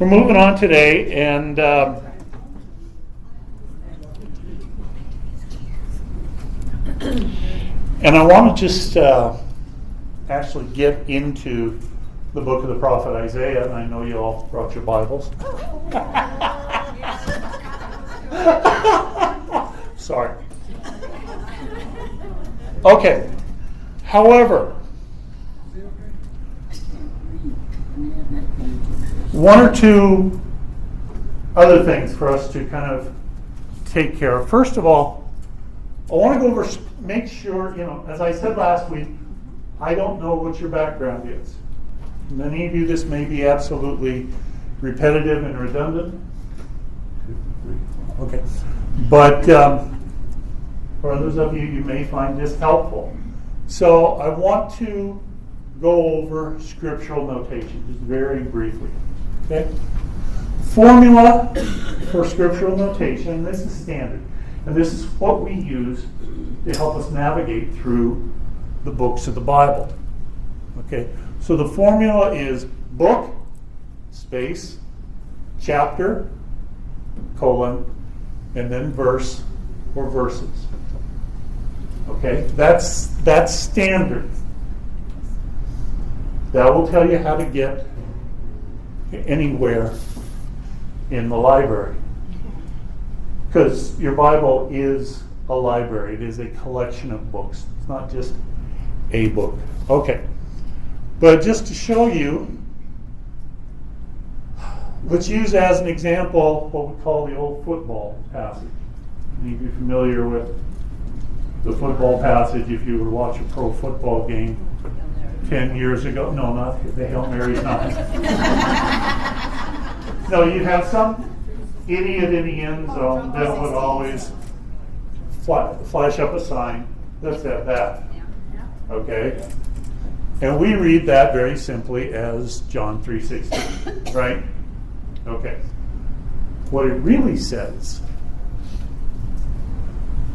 We're moving on today, and I want to just actually get into the book of the prophet Isaiah, and I know you all brought your Bibles. Sorry. Okay. However, one or two other things for us to kind of take care of. First of all, I want to go over, make sure, as I said last week, I don't know what your background is. Many of you, this may be absolutely repetitive and redundant. Okay. But for others of you, you may find this helpful. So I want to go over scriptural notation, just very briefly. Okay? Formula for scriptural notation, this is standard. And this is what we use to help us navigate through the books of the Bible. Okay? So the formula is book, space, chapter, colon, and then verse or verses. Okay? That's standard. That will tell you how to get anywhere in the library. Because your Bible is a library. It is a collection of books. It's not just a book. Okay. But just to show you, let's use as an example what we call the old football passage. You'd be familiar with the football passage if you would watch a pro football game 10 years ago. No, not the Hail Mary's not. No, you'd have some idiot in the end zone that would always flash up a sign that said that. Okay? And we read that very simply as John 3:16, right? Okay. What it really says,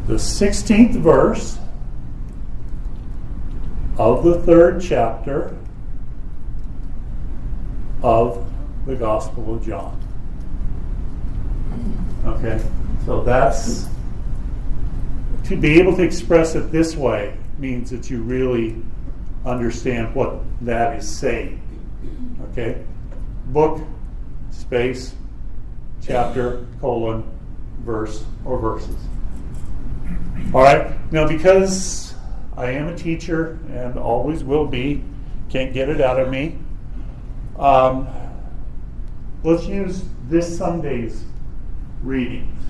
the 16th verse of the 3rd chapter of the Gospel of John. Okay, so that's, to be able to express it this way means that you really understand what that is saying. Okay, book, space, chapter, colon, verse, or verses. All right, now because I am a teacher and always will be, can't get it out of me, let's use this Sunday's readings.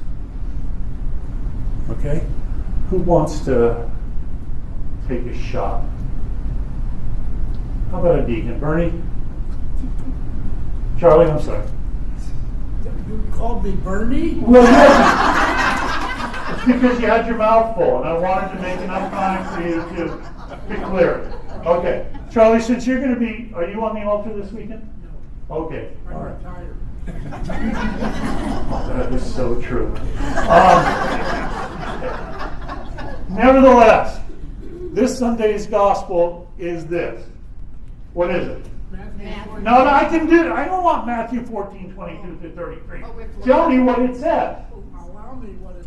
Okay? Who wants to take a shot? How about a deacon? Bernie? Charlie, I'm sorry. You called me Bernie? Well, yeah. It's because you had your mouth full, and I wanted to make enough time for you to be clear. Okay. Charlie, since you're going to be, are you on the altar this weekend? No. Okay. I'm All right. retired. That is so true. Nevertheless, this Sunday's gospel is this. What is it? Matthew. No, I can do it. I don't want Matthew 14:22 to 33. Tell me what it says. Allow me what it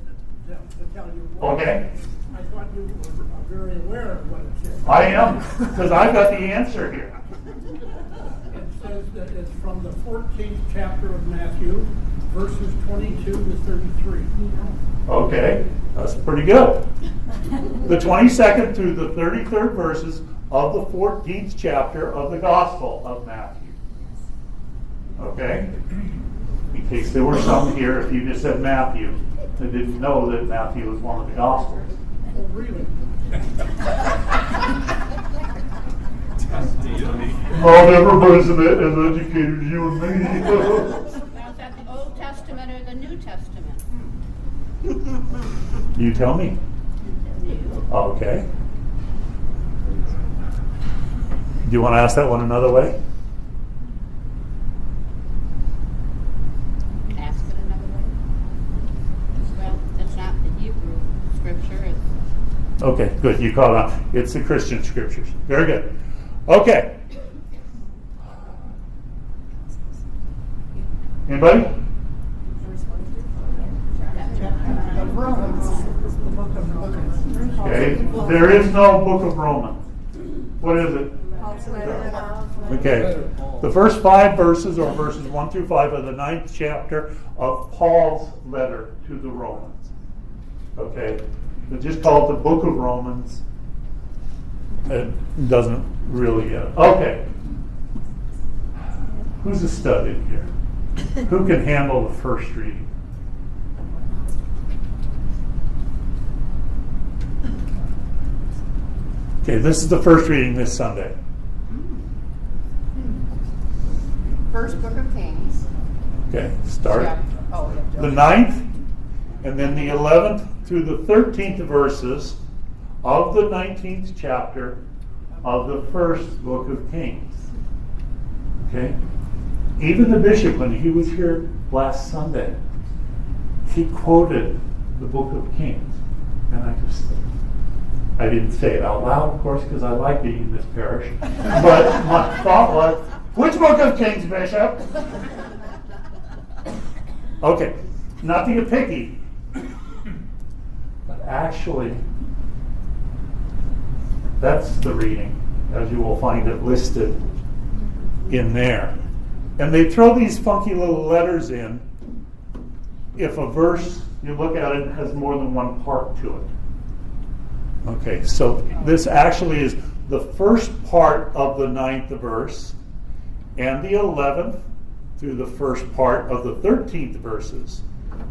to tell you what. Okay. I thought you were very aware of what it said. I am, because I've got the answer here. It says that it's from the 14th chapter of Matthew, verses 22 to 33. Okay, that's pretty good. The 22nd through the 33rd verses of the 14th chapter of the Gospel of Matthew. Okay? In case there were some here, if you just said Matthew, they didn't know that Matthew was one of the Gospels. Oh, really? Not everybody's as educated as you and me. Now, is that the Old Testament or the New Testament? You tell me. New. Okay. Do you want to ask that one another way? Ask it another way. Well, that's not the Hebrew scripture. It's Okay, good. You caught on. It's the Christian scriptures. Very good. Okay. Anybody? Of Romans, the book of Romans. Okay. There is no book of Romans. What is it? Okay. The first 5 verses, or verses 1 through 5, are the 9th chapter of Paul's letter to the Romans. Okay. They just call it the book of Romans. It doesn't really get it. Okay. Who's a stud in here? Who can handle the first reading? Okay, this is the first reading this Sunday. First Book of Kings. Okay, start. The The 9th, and then the 11th through the 13th verses of the 19th chapter of the first book of Kings. Okay? Even the bishop, when he was here last Sunday, he quoted the book of Kings. And I didn't say it out loud, of course, because I like being in this parish. But my thought was, which book of Kings, Bishop? Okay, not to get picky, but actually, that's the reading, as you will find it listed in there. And they throw these funky little letters in if a verse, you look at it, has more than one part to it. Okay, so this actually is the first part of the 9th verse and the 11th through the first part of the 13th verses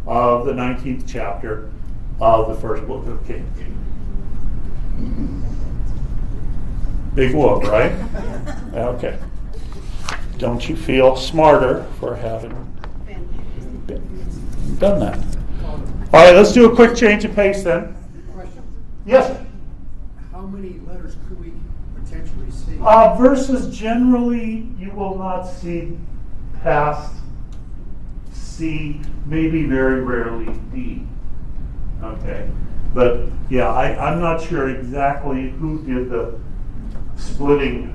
of the 19th chapter of the first book of Kings. Big whoop, right? Okay. Don't you feel smarter for having done that? All right, let's do a quick change of pace then. Question. Yes, sir. How many letters could we potentially see? Verses generally you will not see past C, maybe very rarely D. Okay, but yeah, I'm not sure exactly who did the splitting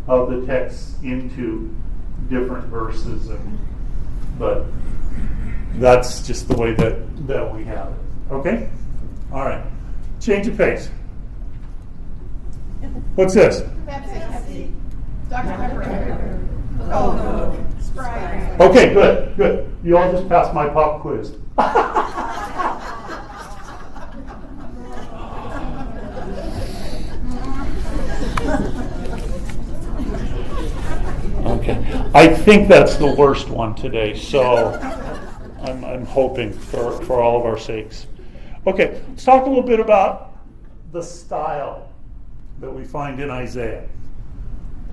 of the text into different verses, but that's just the way that we have it. Okay, all right, change of pace. What's this? Pepsi. Dr. Pepper. Oh, Sprite. Okay, good. You all just passed my pop quiz. Okay, I think that's the worst one today, so I'm hoping for all of our sakes. Okay, let's talk a little bit about the style that we find in Isaiah.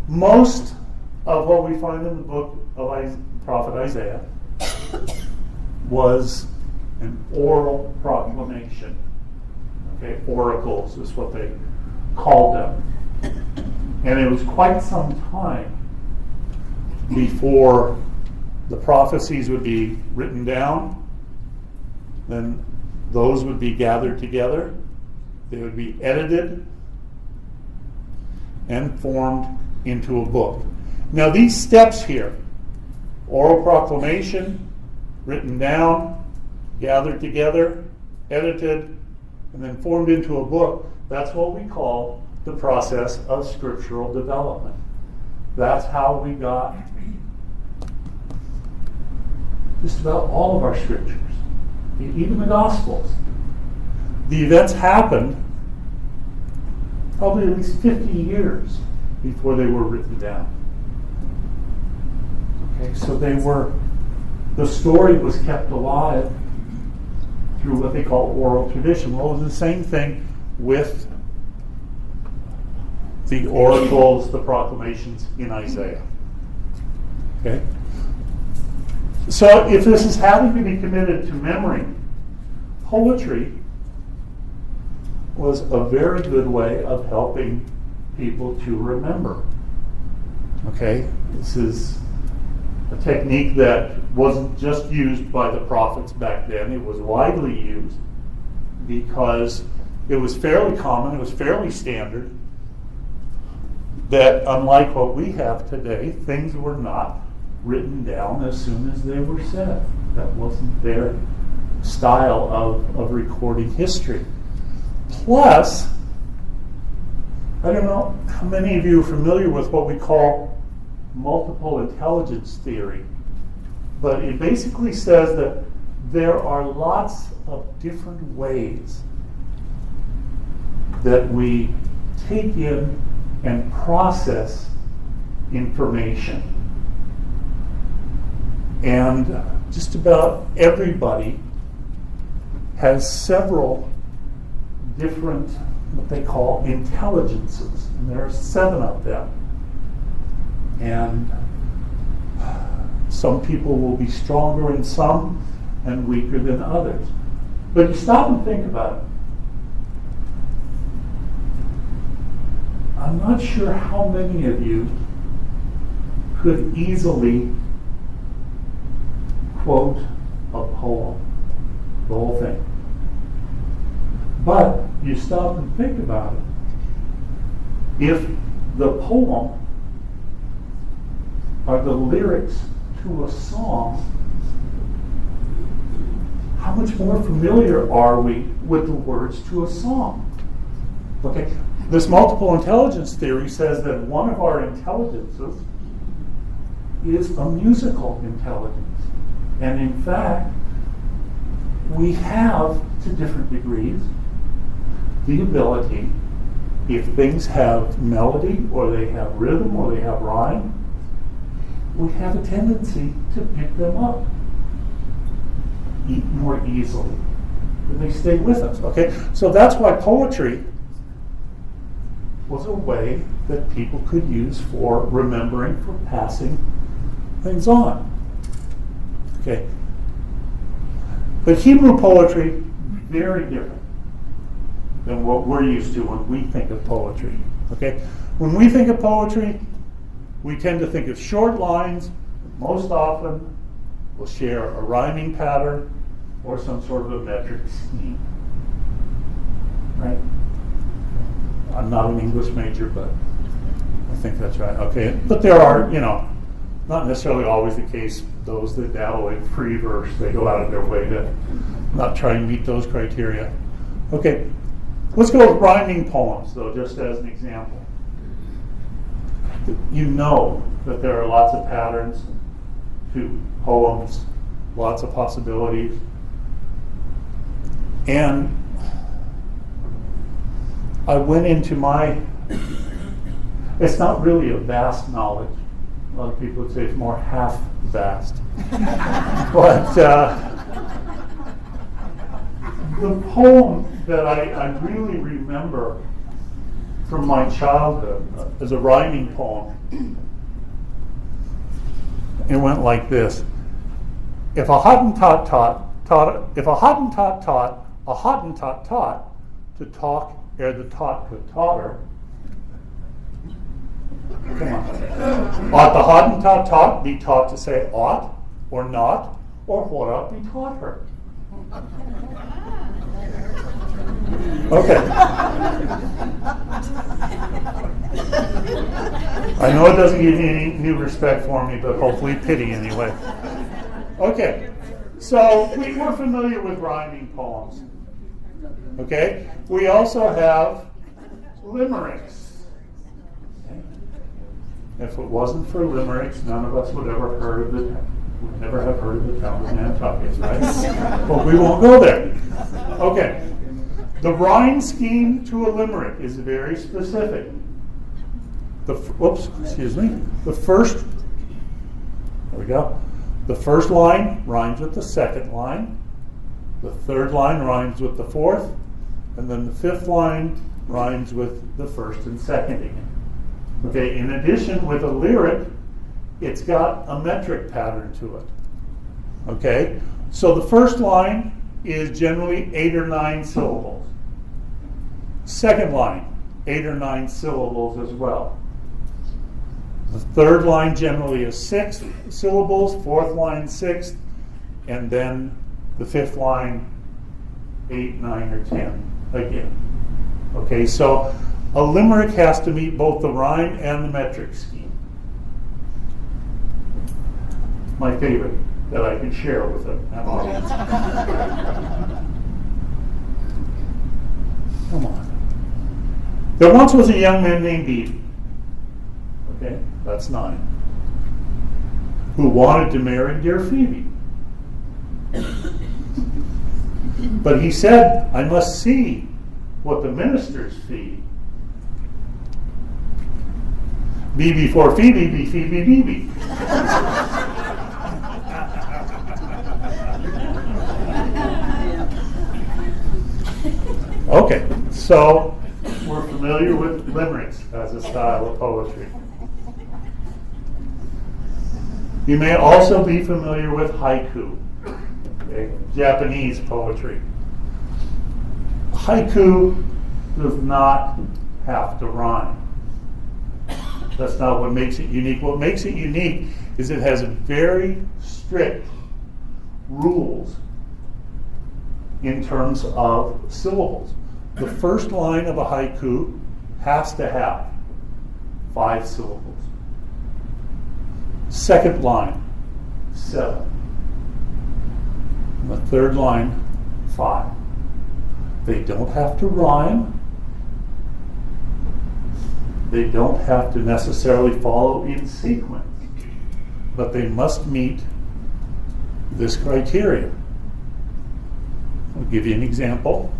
Most of what we find in the book of prophet Isaiah was an oral proclamation. Okay, oracles is what they called them. And it was quite some time before the prophecies would be written down, then those would be gathered together, they would be edited and formed into a book. Now these steps here, oral proclamation, written down, gathered together, edited, and then formed into a book, that's what we call the process of scriptural development. That's how we got just about all of our scriptures, even the Gospels. The events happened probably at least 50 years before they were written down. Okay, so the story was kept alive through what they call oral tradition. Well, it was the same thing with the oracles, the proclamations in Isaiah. Okay? So if this is having to be committed to memory, poetry was a very good way of helping people to remember. Okay? This is a technique that wasn't just used by the prophets back then. It was widely used because it was fairly common, it was fairly standard, that unlike what we have today, things were not written down as soon as they were said. That wasn't their style of recording history. Plus, I don't know how many of you are familiar with what we call multiple intelligence theory, but it basically says that there are lots of different ways that we take in and process information. And just about everybody has several different, what they call intelligences. And there are 7 of them. And some people will be stronger in some and weaker than others. But you stop and think about it. I'm not sure how many of you could easily quote a poem, the whole thing. But you stop and think about it. If the poem are the lyrics to a song, how much more familiar are we with the words to a song? Okay, this multiple intelligence theory says that one of our intelligences is a musical intelligence. And in fact, we have, to different degrees, the ability, if things have melody, or they have rhythm, or they have rhyme, we have a tendency to pick them up more easily. And they stay with us, okay? So that's why poetry was a way that people could use for remembering, for passing things on. Okay. But Hebrew poetry, very different than what we're used to when we think of poetry. Okay? When we think of poetry, we tend to think of short lines. Most often, we'll share a rhyming pattern or some sort of a metric scheme. Right? I'm not an English major, but I think that's right. Okay. But there are, not necessarily always the case, those that dabble in free verse, they go out of their way to not try and meet those criteria. Okay, let's go with rhyming poems, though, just as an example. You know that there are lots of patterns to poems, lots of possibilities. And I went into it's not really a vast knowledge. A lot of people would say it's more half vast. But the poem that I really remember from my childhood is a rhyming poem. It went like this. If a Hottentot taught a Hottentot taught to talk ere the tot could totter. Come on. Ought the Hottentot taught be taught to say ought or not, or what ought be taught her? Okay. I know it doesn't give you any new respect for me, but hopefully pity anyway. Okay. So we're familiar with rhyming poems. Okay? We also have limericks. If it wasn't for limericks, none of us would ever never have heard of the town of Nantucket, right? But we won't go there. Okay. The rhyme scheme to a limerick is very specific. The first line rhymes with the second line. The third line rhymes with the fourth. And then the fifth line rhymes with the first and second again. Okay, in addition, with a lyric, it's got a metric pattern to it. Okay, so the first line is generally 8 or 9 syllables. Second line, 8 or 9 syllables as well. The third line generally is 6 syllables, fourth line 6, and then the fifth line 8, 9, or 10 again. Okay, so a limerick has to meet both the rhyme and the metric scheme. my favorite that I can share with an audience. Come on. There once was a young man named Eve. Okay, that's 9. Who wanted to marry dear Phoebe. But he said, I must see what the ministers feed. B before Phoebe, be Phoebe, BB. Okay, so we're familiar with limericks as a style of poetry. You may also be familiar with haiku, okay, Japanese poetry. Haiku does not have to rhyme. That's not what makes it unique. What makes it unique is it has very strict rules in terms of syllables. The first line of a haiku has to have 5 syllables. Second line, 7. And the third line, 5. They don't have to rhyme. They don't have to necessarily follow in sequence, but they must meet this criteria. I'll give you an example.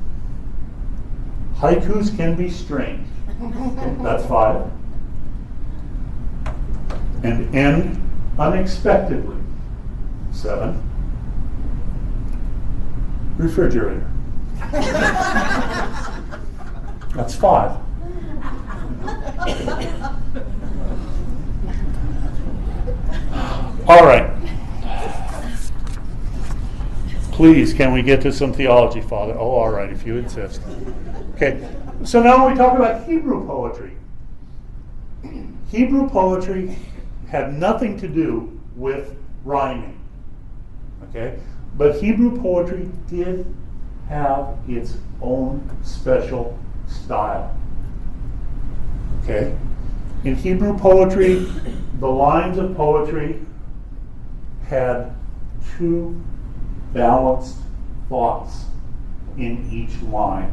Haikus can be strange. Okay, that's 5. And end unexpectedly. 7. Refrigerator. That's 5. All right. Please, can we get to some theology, Father? Oh, all right, if you insist. Okay, so now we talk about Hebrew poetry. Hebrew poetry had nothing to do with rhyming. Okay? But Hebrew poetry did have its own special style. Okay? In Hebrew poetry, the lines of poetry had 2 balanced thoughts in each line.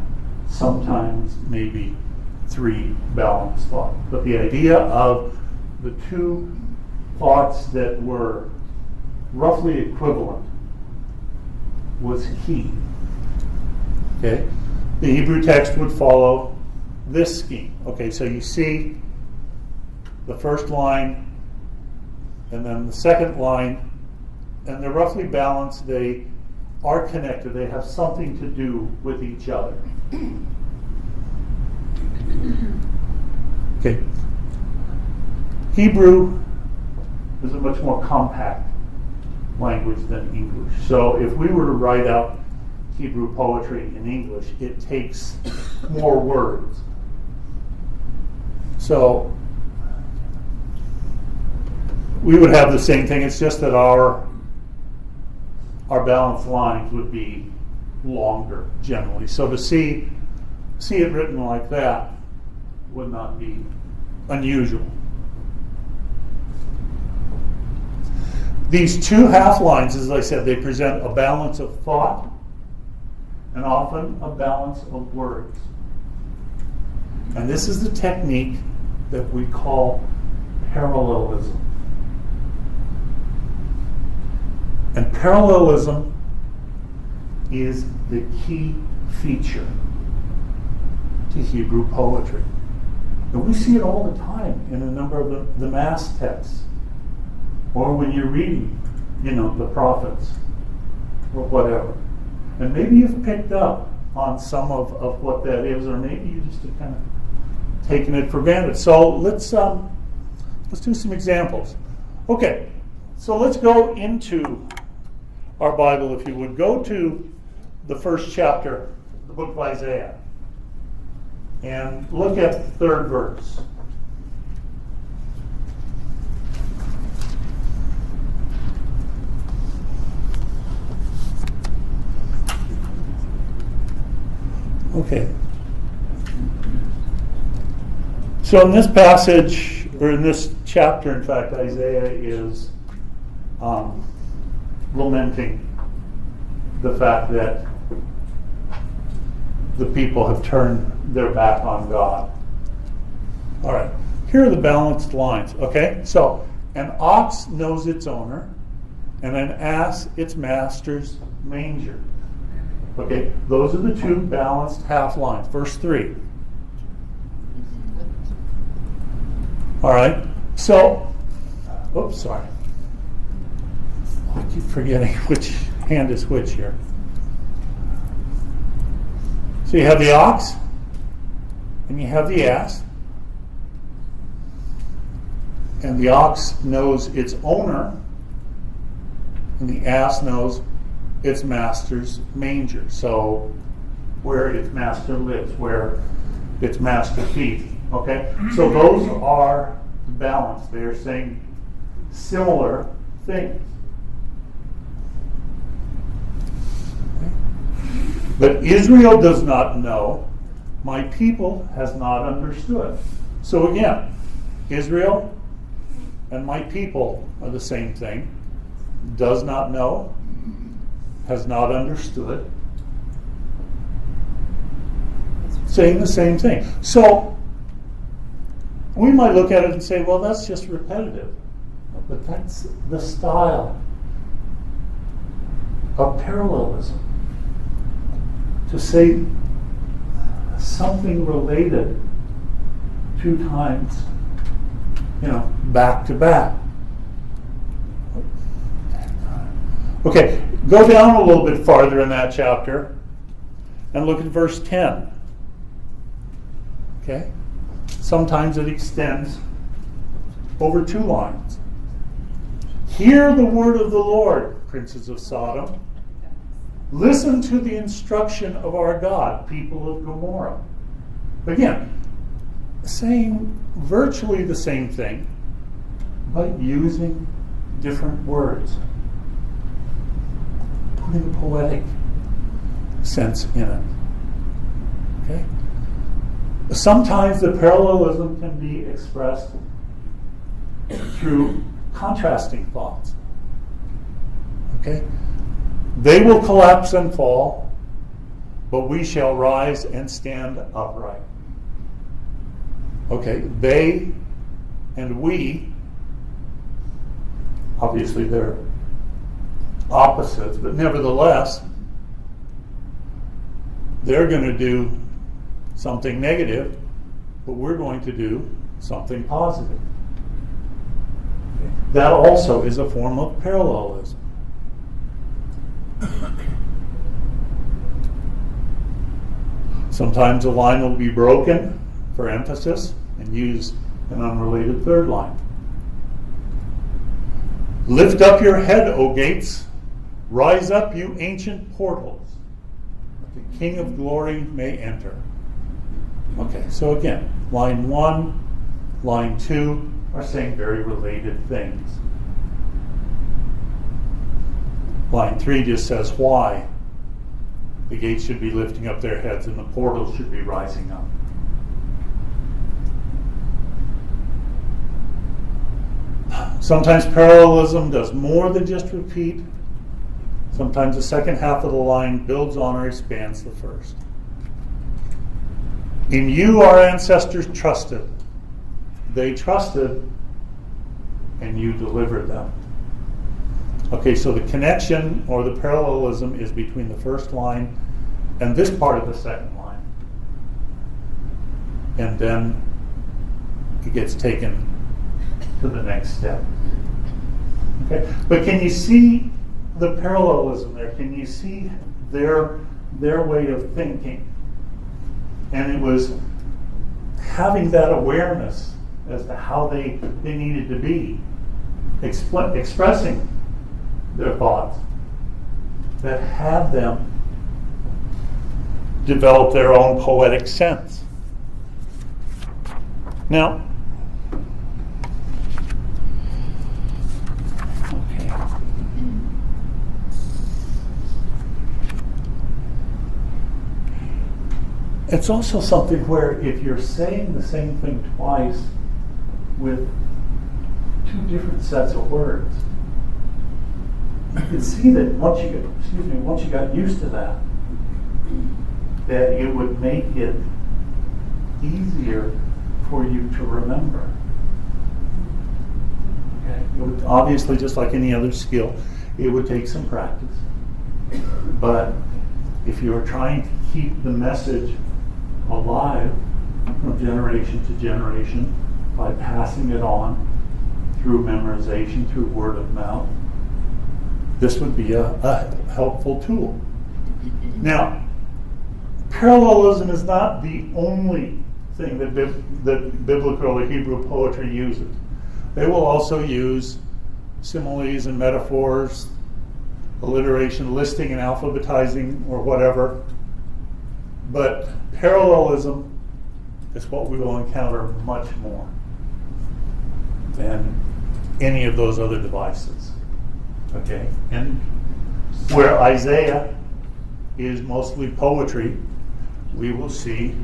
Sometimes maybe 3 balanced thoughts. But the idea of the 2 thoughts that were roughly equivalent was key. Okay? The Hebrew text would follow this scheme. Okay, so you see the first line and then the second line, and they're roughly balanced. They are connected. They have something to do with each other. Okay. Hebrew is a much more compact language than English. So if we were to write out Hebrew poetry in English, it takes more words. So we would have the same thing. It's just that our balanced lines would be longer generally. So to see it written like that would not be unusual. These 2 half lines, as I said, they present a balance of thought and often a balance of words. And this is the technique that we call parallelism. And parallelism is the key feature to Hebrew poetry. And we see it all the time in a number of the Mass texts, or when you're reading, the prophets, or whatever. And maybe you've picked up on some of what that is, or maybe you just have kind of taken it for granted. So let's do some examples. Okay, so let's go into our Bible, if you would. Go to the first chapter, the book of Isaiah, and look at the 3rd verse. Okay. So in this passage, or in this chapter, in fact, Isaiah is lamenting the fact that the people have turned their back on God. All right, here are the balanced lines, okay? So, an ox knows its owner, and an ass its master's manger. Okay, those are the two balanced half lines. Verse 3. All right, so, oops, sorry. I keep forgetting which hand is which here. So you have the ox, and you have the ass. And the ox knows its owner, and the ass knows its master's manger. So where its master lives, where its master feeds. Okay? So those are balanced. They are saying similar things. But Israel does not know, my people has not understood. So again, Israel and my people are the same thing. Does not know, has not understood. Saying the same thing. So we might look at it and say, well, that's just repetitive. But that's the style of parallelism. To say something related two times, back to back. Okay, go down a little bit farther in that chapter and look at verse 10. Okay? Sometimes it extends over two lines. Hear the word of the Lord, princes of Sodom. Listen to the instruction of our God, people of Gomorrah. Again, saying virtually the same thing, but using different words. Putting a poetic sense in it. Okay? Sometimes the parallelism can be expressed through contrasting thoughts. Okay? They will collapse and fall, but we shall rise and stand upright. Okay, they and we, obviously they're opposites, but nevertheless, they're going to do something negative, but we're going to do something positive. Okay. That also is a form of parallelism. Sometimes a line will be broken for emphasis and use an unrelated third line. Lift up your head, O gates. Rise up, you ancient portals. The King of glory may enter. Okay, so again, line 1, line 2 are saying very related things. Line 3 just says why the gates should be lifting up their heads and the portals should be rising up. Sometimes parallelism does more than just repeat. Sometimes the second half of the line builds on or expands the first. In you our ancestors trusted. They trusted and you delivered them. Okay, so the connection or the parallelism is between the first line and this part of the second line. And then it gets taken to the next step. Okay, but can you see the parallelism there? Can you see their way of thinking? And it was having that awareness as to how they needed to be expressing their thoughts that had them develop their own poetic sense. Now, okay. It's also something where if you're saying the same thing twice with two different sets of words, you can see that once you got used to that it would make it easier for you to remember. Okay? It would, obviously, just like any other skill, it would take some practice. But if you're trying to keep the message alive from generation to generation by passing it on through memorization, through word of mouth, this would be a helpful tool. Now, parallelism is not the only thing that biblical or Hebrew poetry uses. They will also use similes and metaphors, alliteration, listing and alphabetizing, or whatever. But parallelism is what we will encounter much more than any of those other devices. Okay? And where Isaiah is mostly poetry, we will see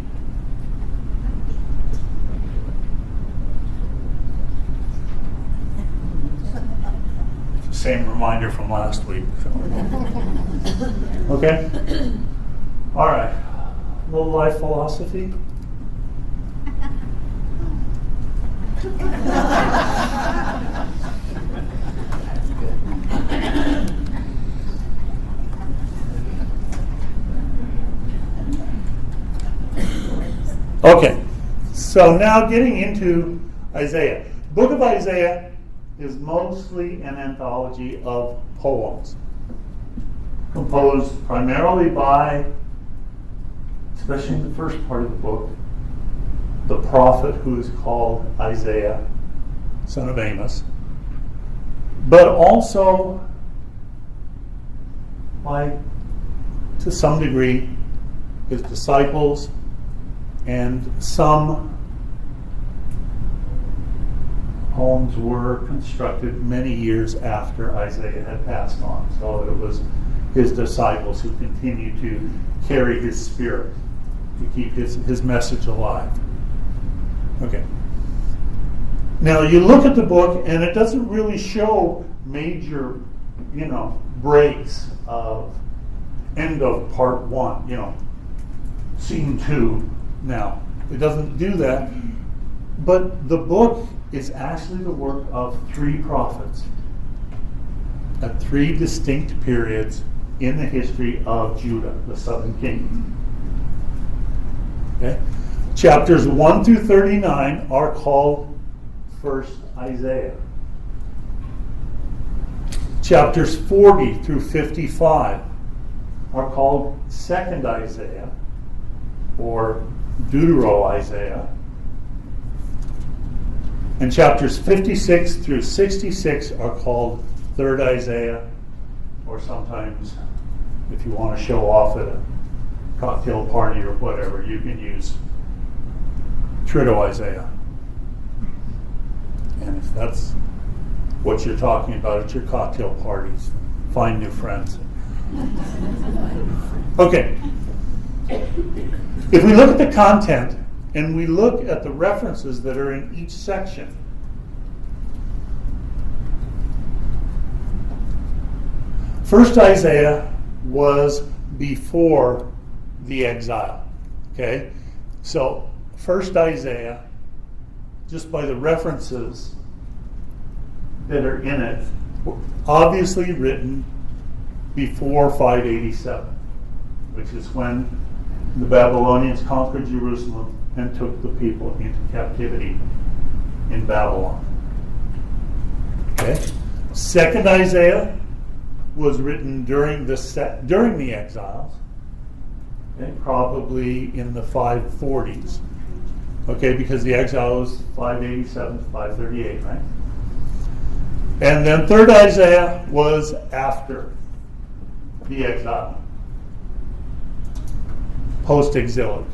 it's the same reminder from last week. So. Okay? All right. A little life philosophy. Okay, so now getting into Isaiah. Book of Isaiah is mostly an anthology of poems, composed primarily by, especially in the first part of the book, the prophet who is called Isaiah, son of Amos, but also by, to some degree, his disciples, and some poems were constructed many years after Isaiah had passed on. So it was his disciples who continued to carry his spirit, to keep his message alive. Okay. Now you look at the book and it doesn't really show major, breaks of end of part 1, scene 2. Now, it doesn't do that, but the book is actually the work of 3 prophets at 3 distinct periods in the history of Judah, the southern kingdom. Okay? Chapters 1 through 39 are called First Isaiah. Chapters 40 through 55 are called Second Isaiah, or Deutero-Isaiah. And chapters 56 through 66 are called Third Isaiah, or sometimes, if you want to show off at a cocktail party or whatever, you can use Trito-Isaiah. And if that's what you're talking about at your cocktail parties, find new friends. Okay. If we look at the content and we look at the references that are in each section, First Isaiah was before the exile. Okay? So, First Isaiah, just by the references that are in it, were obviously written before 587, which is when the Babylonians conquered Jerusalem and took the people into captivity in Babylon. Okay? Second Isaiah was written during the exiles, okay, probably in the 540s. Okay, because the exile was 587 to 538, right? And then Third Isaiah was after the exile, post-exilic.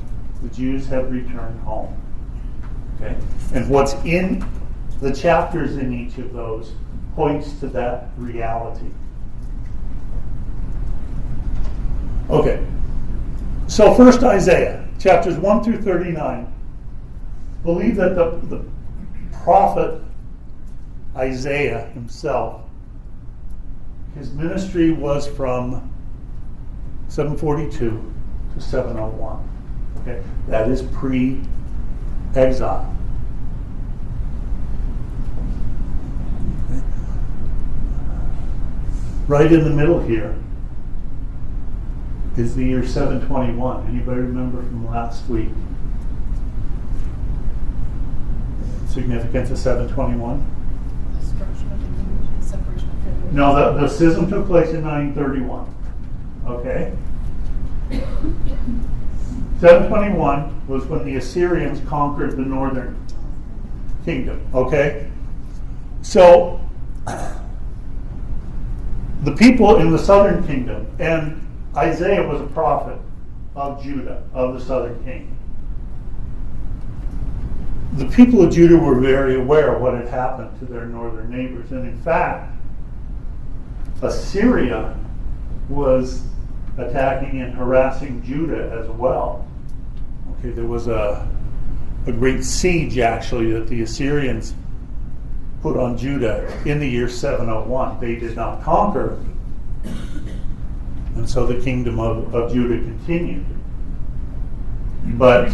The Jews have returned home. Okay, and what's in the chapters in each of those points to that reality. Okay, so First Isaiah, chapters 1 through 39, believe that the prophet Isaiah himself His ministry was from 742 to 701. Okay, that is pre-exile. Okay. Right in the middle here is the year 721. Anybody remember from last week? Significance of 721? Destruction of the kingdom, separation of families. No, the schism took place in 931. Okay? 721 was when the Assyrians conquered the northern kingdom. Okay? So, the people in the southern kingdom, and Isaiah was a prophet of Judah, of the southern kingdom. The people of Judah were very aware of what had happened to their northern neighbors. And in fact, Assyria was attacking and harassing Judah as well. Okay, there was a great siege, actually, that the Assyrians put on Judah in the year 701. They did not conquer, and so the kingdom of Judah continued. But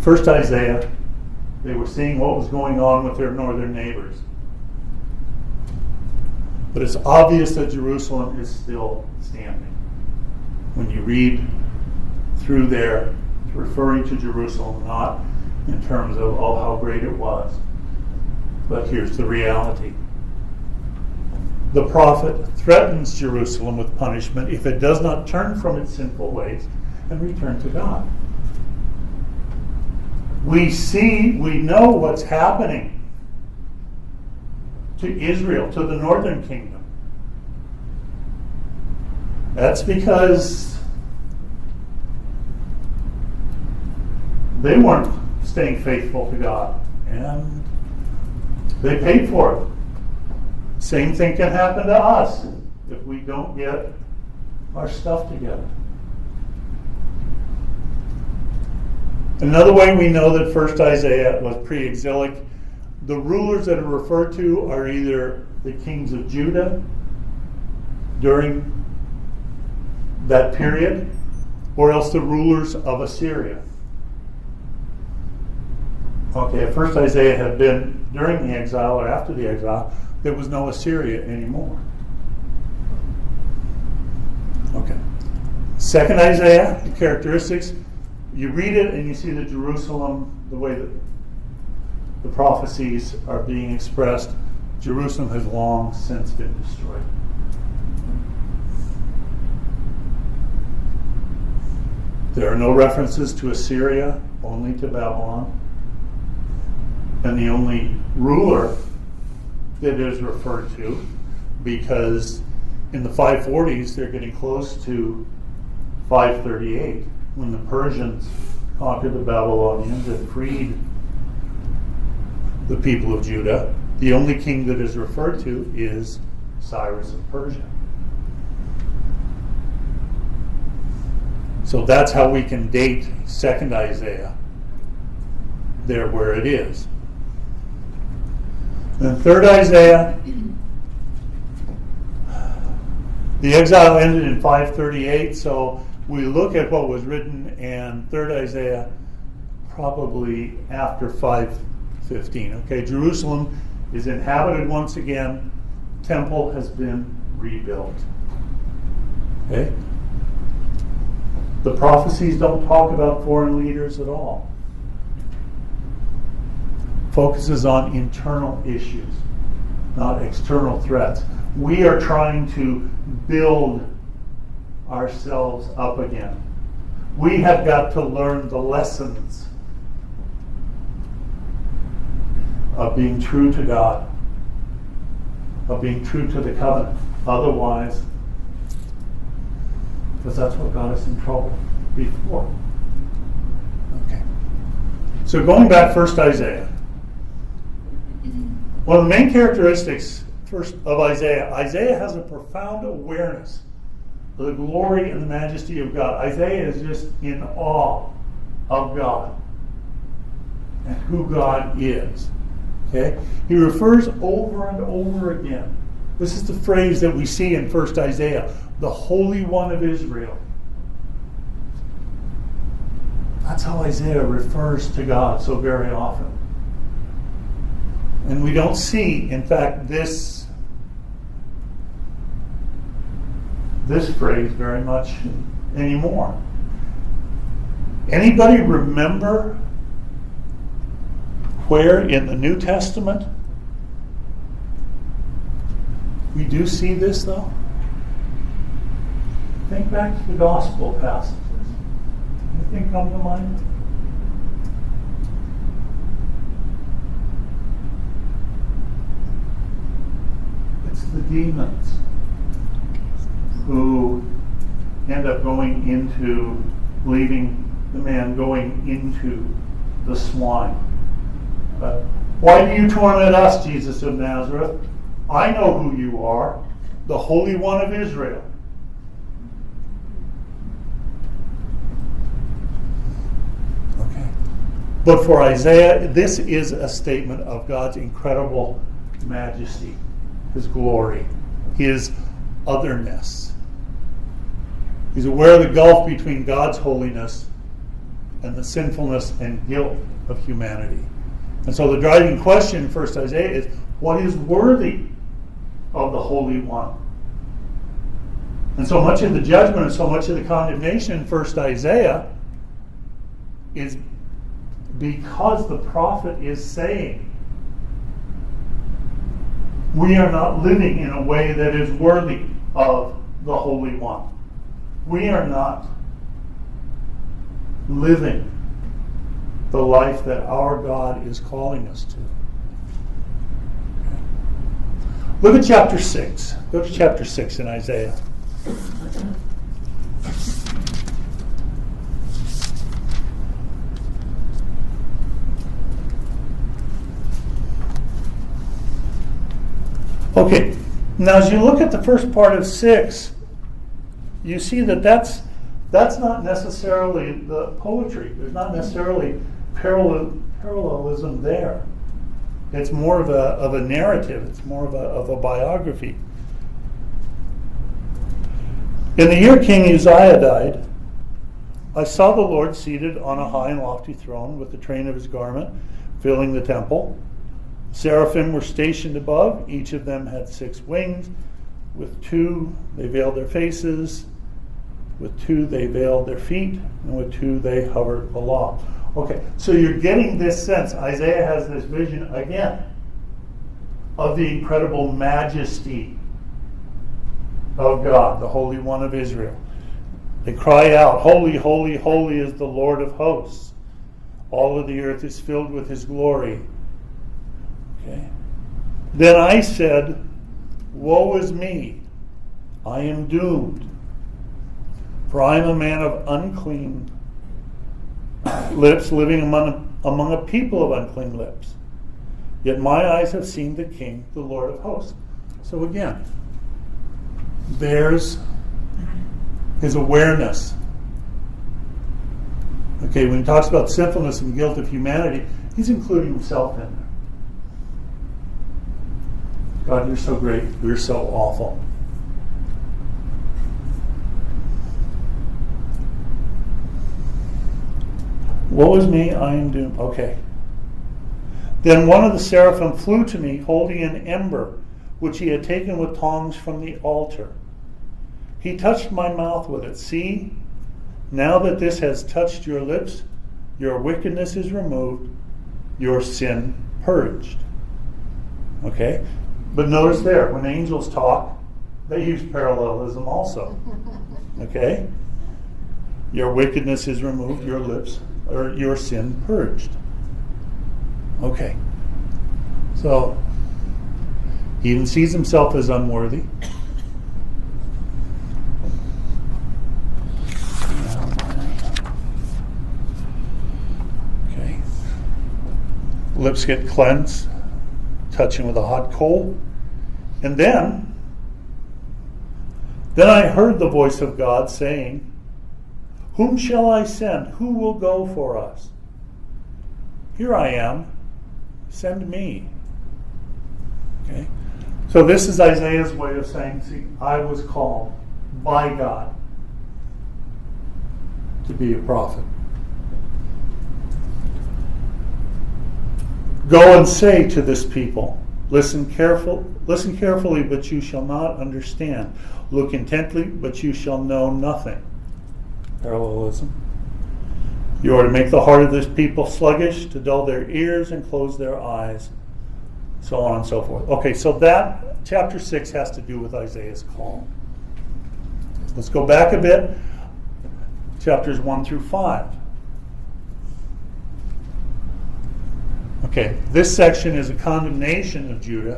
first Isaiah, they were seeing what was going on with their northern neighbors. But it's obvious that Jerusalem is still standing. When you read through there, it's referring to Jerusalem, not in terms of, oh, how great it was. But here's the reality. The prophet threatens Jerusalem with punishment if it does not turn from its sinful ways and return to God. We know what's happening to Israel, to the northern kingdom. That's because they weren't staying faithful to God, and they paid for it. Same thing can happen to us if we don't get our stuff together. Another way we know that first Isaiah was pre-exilic, the rulers that are referred to are either the kings of Judah during that period, or else the rulers of Assyria. Okay, if first Isaiah had been during the exile or after the exile, there was no Assyria anymore. Okay. Second Isaiah, the characteristics. You read it and you see that Jerusalem, the way that the prophecies are being expressed, Jerusalem has long since been destroyed. There are no references to Assyria, only to Babylon. And the only ruler that is referred to, because in the 540s they're getting close to 538, when the Persians conquered the Babylonians and freed the people of Judah. The only king that is referred to is Cyrus of Persia. So that's how we can date 2nd Isaiah there where it is. Then 3rd Isaiah, the exile ended in 538, so we look at what was written in 3rd Isaiah probably after 515. Okay, Jerusalem is inhabited once again. Temple has been rebuilt. Okay? The prophecies don't talk about foreign leaders at all. Focuses on internal issues, not external threats. We are trying to build ourselves up again. We have got to learn the lessons of being true to God, of being true to the covenant. Otherwise, because that's what got us in trouble before. Okay. So going back, first Isaiah. One of the main characteristics first of Isaiah has a profound awareness of the glory and the majesty of God. Isaiah is just in awe of God and who God is. Okay? He refers over and over again This is the phrase that we see in 1 Isaiah, the Holy One of Israel. That's how Isaiah refers to God so very often. And we don't see, in fact, this phrase very much anymore. Anybody remember where in the New Testament we do see this, though? Think back to the gospel passages. Anything come to mind? It's the demons who end up leaving the man going into the swine. Why do you torment us, Jesus of Nazareth? I know who you are, the Holy One of Israel. Okay. But for Isaiah, this is a statement of God's incredible majesty, His glory, His otherness. He's aware of the gulf between God's holiness and the sinfulness and guilt of humanity. And so the driving question in 1 Isaiah is, what is worthy of the Holy One? And so much of the judgment and so much of the condemnation in 1 Isaiah is because the prophet is saying, we are not living in a way that is worthy of the Holy One. We are not living the life that our God is calling us to. Look at chapter 6. Go to chapter 6 in Isaiah. Okay, now as you look at the first part of 6, you see that that's not necessarily the poetry. There's not necessarily parallelism there. It's more of a narrative. It's more of a biography. In the year King Uzziah died, I saw the Lord seated on a high and lofty throne with the train of his garment filling the temple. Seraphim were stationed above. Each of them had 6 wings. With 2 they veiled their faces. With 2 they veiled their feet. And with 2 they hovered aloft. Okay, so you're getting this sense. Isaiah has this vision again of the incredible majesty of God, the Holy One of Israel. They cry out, holy, holy, holy is the Lord of hosts. All of the earth is filled with his glory. Okay. Then I said, woe is me, I am doomed, for I am a man of unclean lips, living among a people of unclean lips. Yet my eyes have seen the King, the Lord of hosts. So again, there's his awareness. Okay, when he talks about sinfulness and guilt of humanity, he's including himself in there. God, you're so great. We're so awful. Woe is me, I am doomed. Okay. Then one of the seraphim flew to me, holding an ember, which he had taken with tongs from the altar. He touched my mouth with it. See, now that this has touched your lips, your wickedness is removed, your sin purged. Okay? But notice there, when angels talk, they use parallelism also. Okay? Your wickedness is removed, your lips, or your sin purged. Okay. So, he even sees himself as unworthy. Okay. Lips get cleansed, touching with a hot coal. And then I heard the voice of God saying, whom shall I send? Who will go for us? Here I am. Send me. Okay? So this is Isaiah's way of saying, see, I was called by God to be a prophet. Go and say to this people, listen carefully, but you shall not understand. Look intently, but you shall know nothing. Parallelism. You are to make the heart of this people sluggish, to dull their ears and close their eyes, so on and so forth. Okay, so that chapter 6 has to do with Isaiah's call. Let's go back a bit. Chapters 1 through 5. Okay, this section is a condemnation of Judah.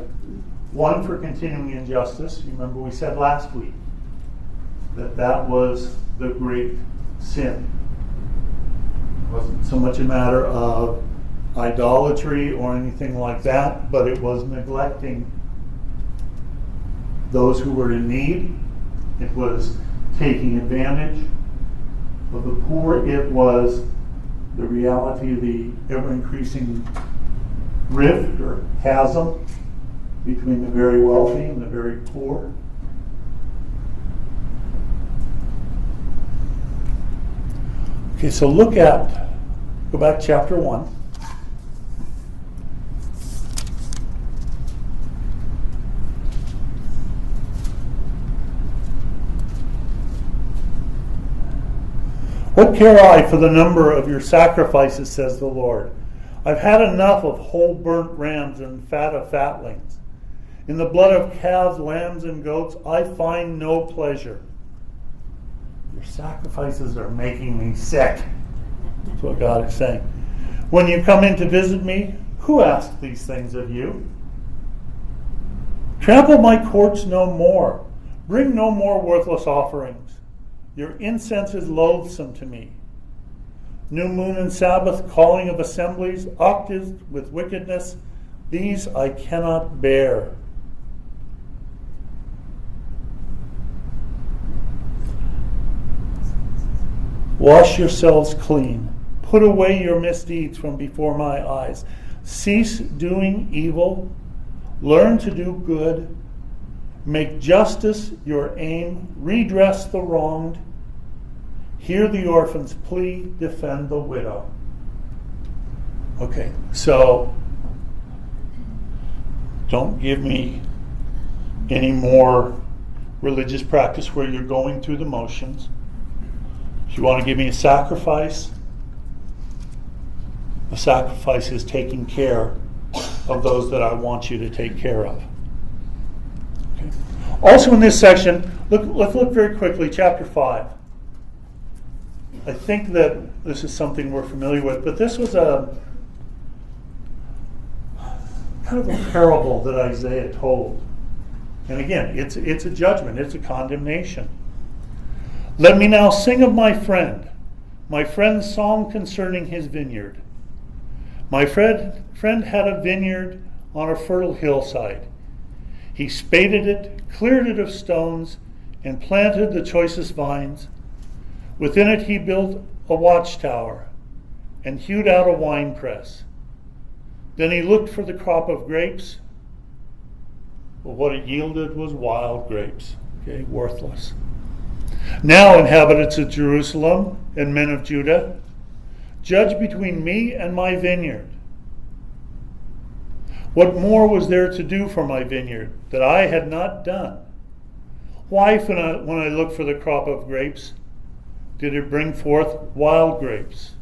One, for continuing injustice. You remember we said last week that was the great sin. It wasn't so much a matter of idolatry or anything like that, but it was neglecting those who were in need. It was taking advantage of the poor. It was the reality of the ever-increasing rift or chasm between the very wealthy and the very poor. Okay, so go back to chapter 1. What care I for the number of your sacrifices, says the Lord? I've had enough of whole burnt rams and fat of fatlings. In the blood of calves, lambs, and goats, I find no pleasure. Your sacrifices are making me sick. That's what God is saying. When you come in to visit me, who asked these things of you? Trample my courts no more. Bring no more worthless offerings. Your incense is loathsome to me. New moon and Sabbath, calling of assemblies, octaves with wickedness, these I cannot bear. Wash yourselves clean. Put away your misdeeds from before my eyes. Cease doing evil. Learn to do good. Make justice your aim. Redress the wronged. Hear the orphan's plea. Defend the widow. Okay, so don't give me any more religious practice where you're going through the motions. If you want to give me a sacrifice, the sacrifice is taking care of those that I want you to take care of. Okay. Also in this section, let's look very quickly, chapter 5. I think that this is something we're familiar with, but this was a kind of a parable that Isaiah told. And again, it's a judgment, it's a condemnation. Let me now sing of my friend's song concerning his vineyard. My friend had a vineyard on a fertile hillside. He spaded it, cleared it of stones, and planted the choicest vines. Within it he built a watchtower and hewed out a winepress. Then he looked for the crop of grapes, but what it yielded was wild grapes, worthless. Now, inhabitants of Jerusalem and men of Judah, judge between me and my vineyard. What more was there to do for my vineyard that I had not done? Why, when I looked for the crop of grapes, did it bring forth wild grapes?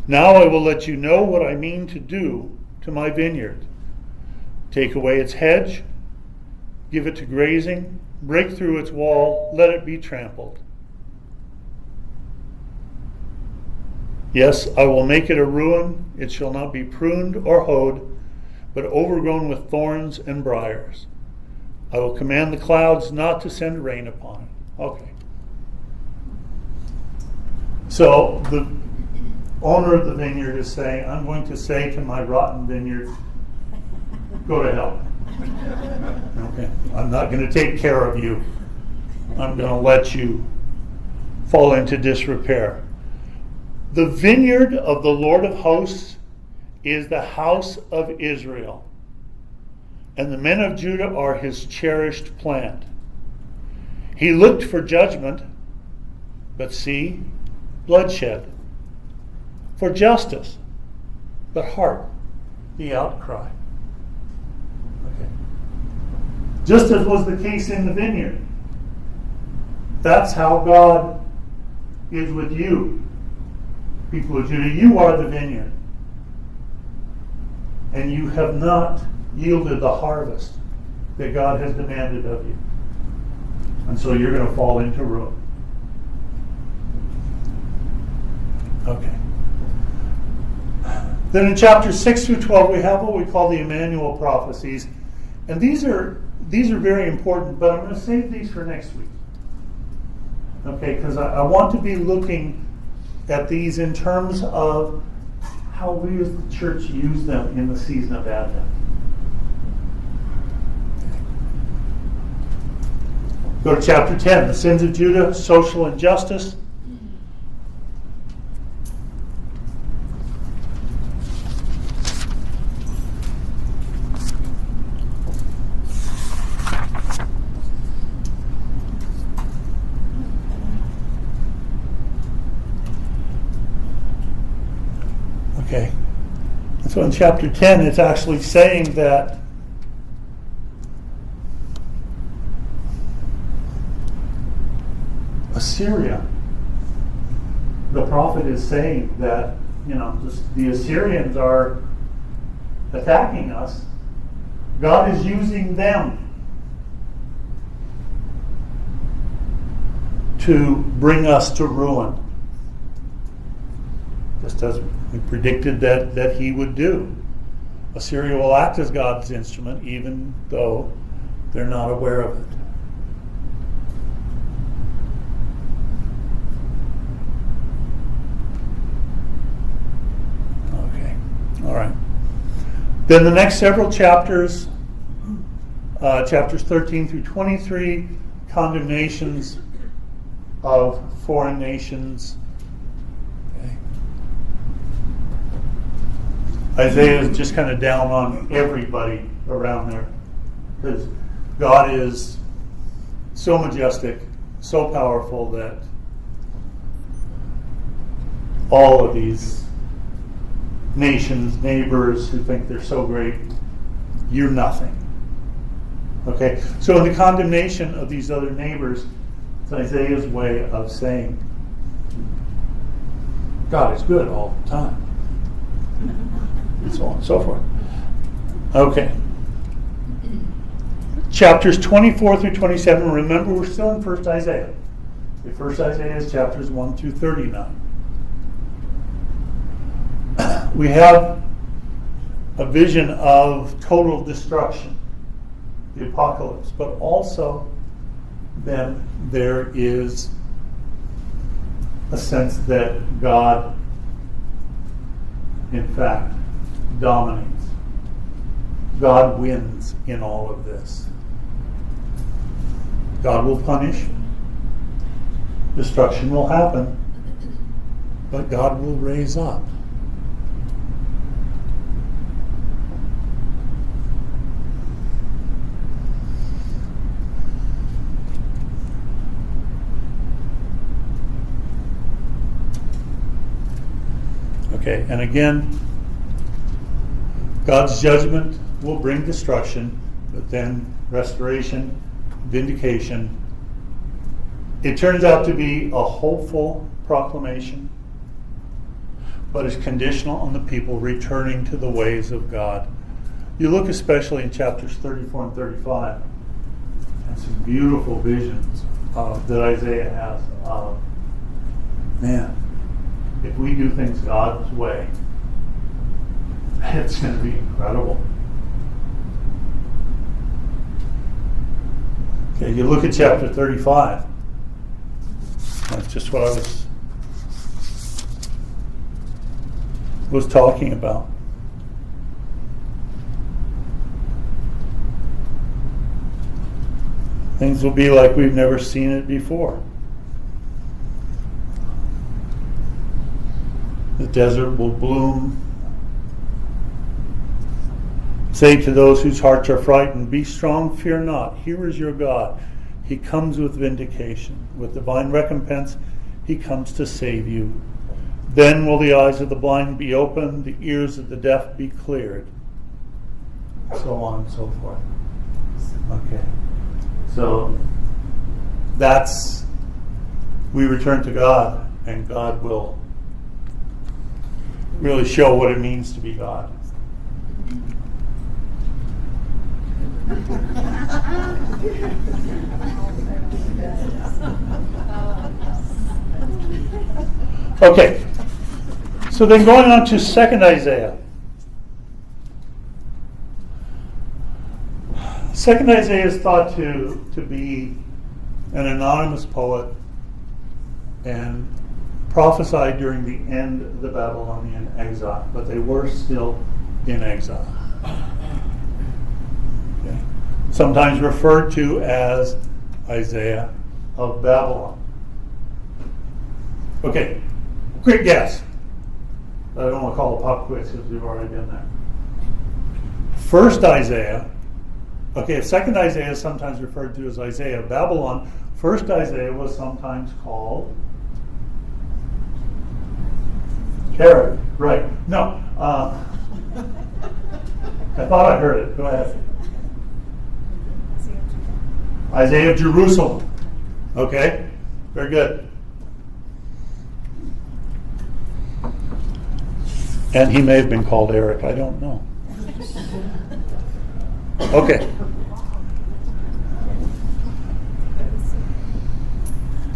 Now I will let you know what I mean to do to my vineyard. Take away its hedge, give it to grazing, break through its wall, let it be trampled. Yes, I will make it a ruin. It shall not be pruned or hoed, but overgrown with thorns and briars. I will command the clouds not to send rain upon it. Okay. So the owner of the vineyard is saying, I'm going to say to my rotten vineyard, go to hell. Okay. I'm not going to take care of you. I'm going to let you fall into disrepair. The vineyard of the Lord of hosts is the house of Israel. and the men of Judah are his cherished plant. He looked for judgment, but see, bloodshed. For justice, but hark, the outcry. Okay. Just as was the case in the vineyard. That's how God is with you, people of Judah. You are the vineyard. And you have not yielded the harvest that God has demanded of you. And so you're going to fall into ruin. Okay. Then in chapters 6 through 12, we have what we call the Emmanuel prophecies. And these are very important, but I'm going to save these for next week. Okay, because I want to be looking at these in terms of how we as the church use them in the season of Advent. Go to chapter 10, the sins of Judah, social injustice. Okay. So in chapter 10, it's actually saying that Assyria, the prophet is saying that, the Assyrians are attacking us. God is using them to bring us to ruin. Just as we predicted that he would do. Assyria will act as God's instrument even though they're not aware of it. Okay, all right. Then the next several chapters, chapters 13 through 23, condemnations of foreign nations. Isaiah is just kind of down on everybody around there because God is so majestic, so powerful that all of these nations, neighbors who think they're so great, you're nothing. Okay, so in the condemnation of these other neighbors, it's Isaiah's way of saying God is good all the time. And so on and so forth. Okay. Chapters 24 through 27. Remember, we're still in 1 Isaiah. The first Isaiah is chapters 1 through 39. We have a vision of total destruction, the apocalypse, but also then there is a sense that God, in fact, dominates. God wins in all of this. God will punish. Destruction will happen. But God will raise up. Okay, and again, God's judgment will bring destruction, but then restoration, vindication. It turns out to be a hopeful proclamation, but is conditional on the people returning to the ways of God. You look especially in chapters 34 and 35, and some beautiful visions that Isaiah has of, man, if we do things God's way, it's going to be incredible. Okay, you look at chapter 35. That's just what I was talking about. Things will be like we've never seen it before. The desert will bloom. Say to those whose hearts are frightened, be strong, fear not. Here is your God. He comes with vindication. With divine recompense, he comes to save you. Then will the eyes of the blind be opened, the ears of the deaf be cleared. So on and so forth. Okay. So we return to God, and God will really show what it means to be God. Okay, so then going on to 2nd Isaiah. 2nd Isaiah is thought to be an anonymous poet and prophesied during the end of the Babylonian exile, but they were still in exile. Okay. Sometimes referred to as Isaiah of Babylon. Okay, quick guess. I don't want to call it pop quiz because we've already done that. 1st Isaiah, okay, 2nd Isaiah is sometimes referred to as Isaiah of Babylon. 1st Isaiah was sometimes called Herod. Right. No. I thought I heard it. Go ahead. Isaiah of Jerusalem. Okay. Very good. And he may have been called Eric. I don't know. Okay.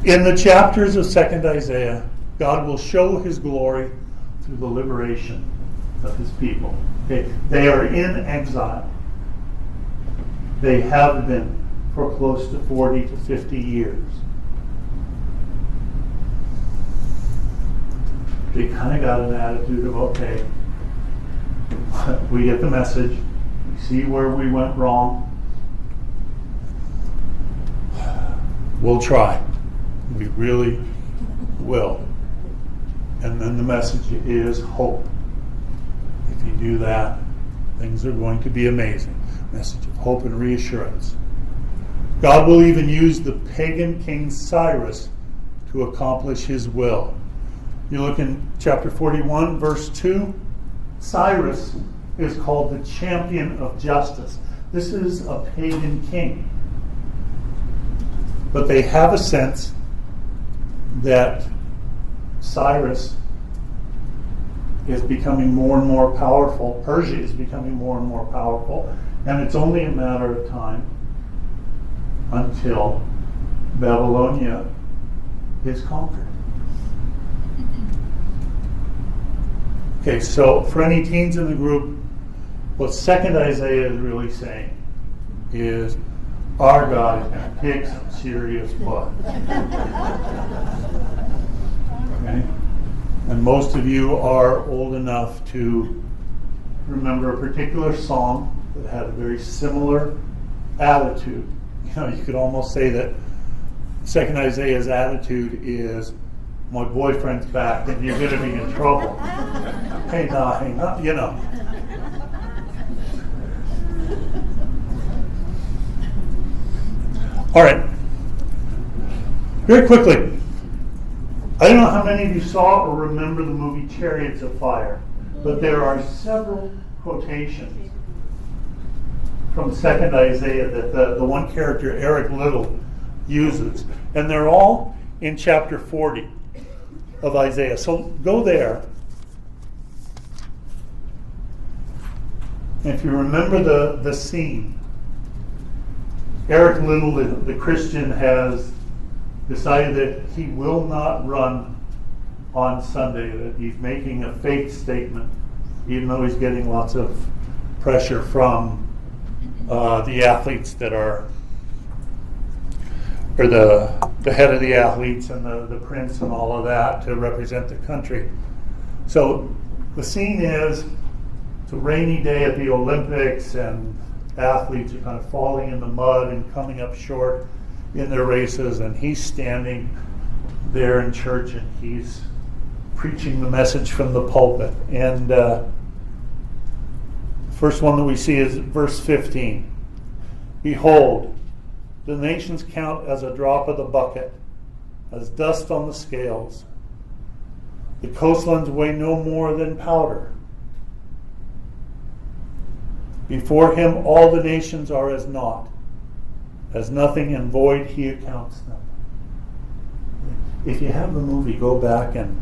In the chapters of 2nd Isaiah, God will show his glory through the liberation of his people. Okay. They are in exile. They have been for close to 40 to 50 years. They kind of got an attitude of, okay, we get the message, we see where we went wrong, we'll try. We really will. And then the message is hope. If you do that, things are going to be amazing. Message of hope and reassurance. God will even use the pagan king Cyrus to accomplish his will. You look in chapter 41, verse 2. Cyrus is called the champion of justice. This is a pagan king. But they have a sense that Cyrus is becoming more and more powerful. Persia is becoming more and more powerful. And it's only a matter of time until Babylonia is conquered. Okay, so for any teens in the group, what 2nd Isaiah is really saying is our God is going to kick some serious butt. Okay? And most of you are old enough to remember a particular song that had a very similar attitude. You know, you could almost say that 2nd Isaiah's attitude is, my boyfriend's back and you're going to be in trouble. Hey, nah, you know. All right. Very quickly. I don't know how many of you saw or remember the movie Chariots of Fire, but there are several quotations from 2nd Isaiah that the one character, Eric Liddell, uses. And they're all in chapter 40 of Isaiah. So go there. And if you remember the scene, Eric Liddell, the Christian, has decided that he will not run on Sunday, that he's making a faith statement, even though he's getting lots of pressure from the athletes that are, or the head of the athletes and the prince and all of that to represent the country. So the scene is, it's a rainy day at the Olympics and athletes are kind of falling in the mud and coming up short in their races, and he's standing there in church and he's preaching the message from the pulpit. And First one that we see is verse 15. Behold, the nations count as a drop of the bucket, as dust on the scales. The coastlands weigh no more than powder. Before him all the nations are as naught. As nothing, and void he accounts them. If you have the movie, go back and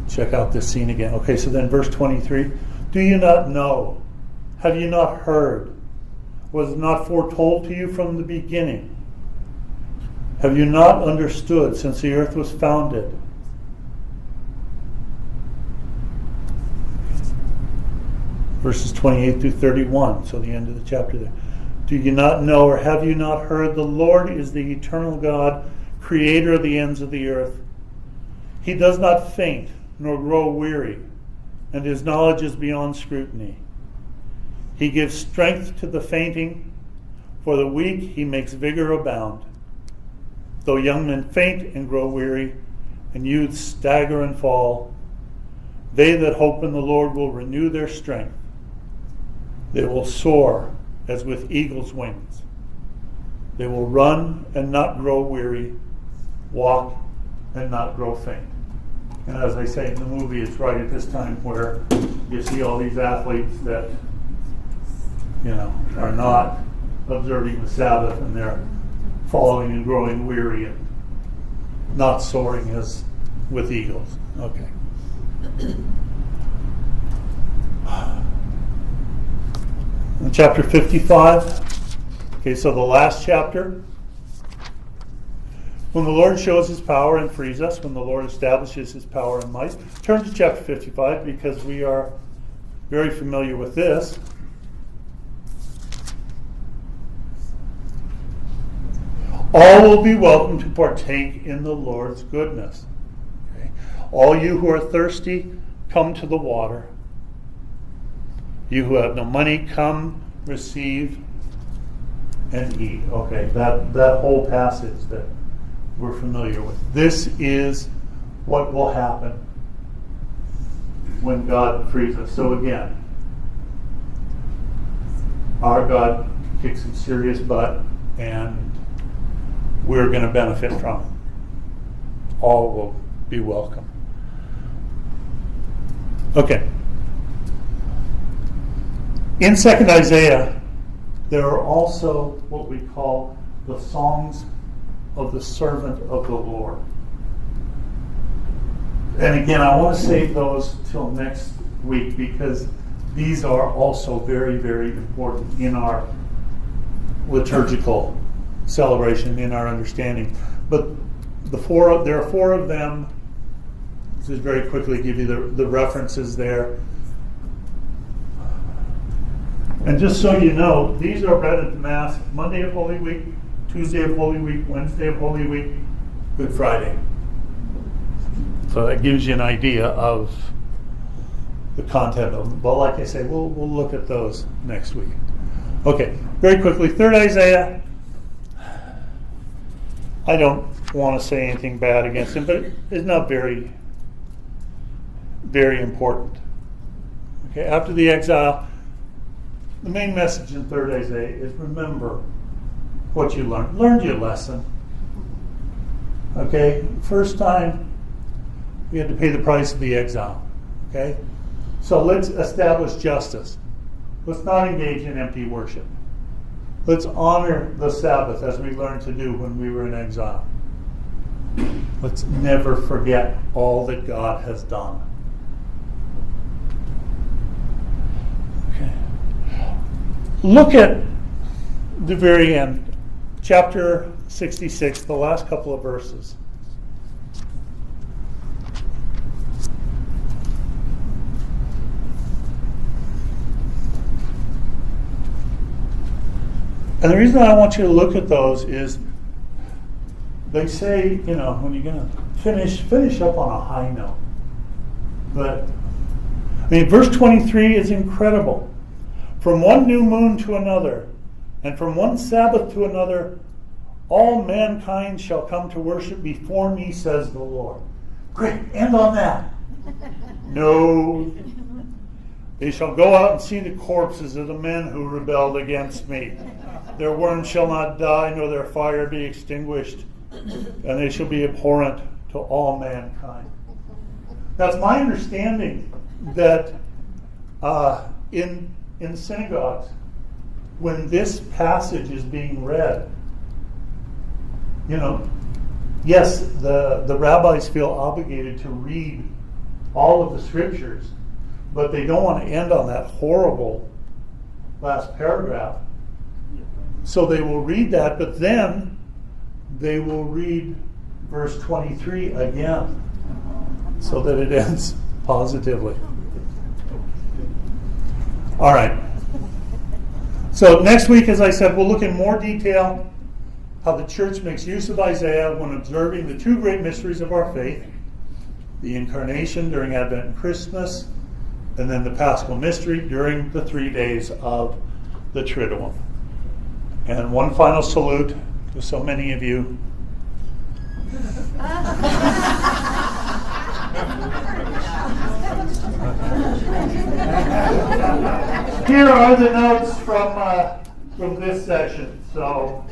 check out this scene again. Okay, so then verse 23. Do you not know? Have you not heard? Was it not foretold to you from the beginning? Have you not understood since the earth was founded? Verses 28 through 31, so the end of the chapter there. Do you not know, or have you not heard? The Lord is the eternal God, creator of the ends of the earth. He does not faint nor grow weary, and his knowledge is beyond scrutiny. He gives strength to the fainting. For the weak he makes vigor abound. Though young men faint and grow weary, and youths stagger and fall, they that hope in the Lord will renew their strength. They will soar as with eagle's wings. They will run and not grow weary, walk and not grow faint. And as I say in the movie, it's right at this time where you see all these athletes that, are not observing the Sabbath, and they're following and growing weary and not soaring as with eagles. Okay. In chapter 55, okay, so the last chapter. When the Lord shows his power and frees us, when the Lord establishes his power and might. Turn to chapter 55 because we are very familiar with this. All will be welcome to partake in the Lord's goodness. Okay. All you who are thirsty, come to the water. You who have no money, come, receive, and eat. Okay, that whole passage that we're familiar with. This is what will happen when God frees us. So again, our God kicks some serious butt, and we're going to benefit from it. All will be welcome. Okay. In 2nd Isaiah, there are also what we call the songs of the servant of the Lord. And again, I want to save those till next week because these are also very, very important in our liturgical celebration, in our understanding. But there are four of them. Just very quickly give you the references there. And just so you know, these are read at the Mass Monday of Holy Week, Tuesday of Holy Week, Wednesday of Holy Week, Good Friday. So that gives you an idea of the content of them. But like I say, we'll look at those next week. Okay, very quickly, 3rd Isaiah. I don't want to say anything bad against him, but it's not very, very important. Okay, after the exile, the main message in 3rd Isaiah is remember what you learned. Learned your lesson. Okay, first time we had to pay the price of the exile. Okay, so let's establish justice. Let's not engage in empty worship. Let's honor the Sabbath as we learned to do when we were in exile. Let's never forget all that God has done. Okay. Look at the very end, chapter 66, the last couple of verses. And the reason I want you to look at those is they say, when you're going to finish up on a high note. But, verse 23 is incredible. From one new moon to another, and from one Sabbath to another, all mankind shall come to worship before me, says the Lord. Great, end on that. No. They shall go out and see the corpses of the men who rebelled against me. Their worms shall not die, nor their fire be extinguished, and they shall be abhorrent to all mankind. That's my understanding that in synagogues, when this passage is being read, yes, the rabbis feel obligated to read all of the scriptures, but they don't want to end on that horrible last paragraph. So they will read that, but then they will read verse 23 again so that it ends positively. All right. So next week, as I said, we'll look in more detail how the church makes use of Isaiah when observing the two great mysteries of our faith, the incarnation during Advent and Christmas, and then the Paschal mystery during the 3 days of the Triduum. And one final salute to so many of you. Here are the notes from this session. So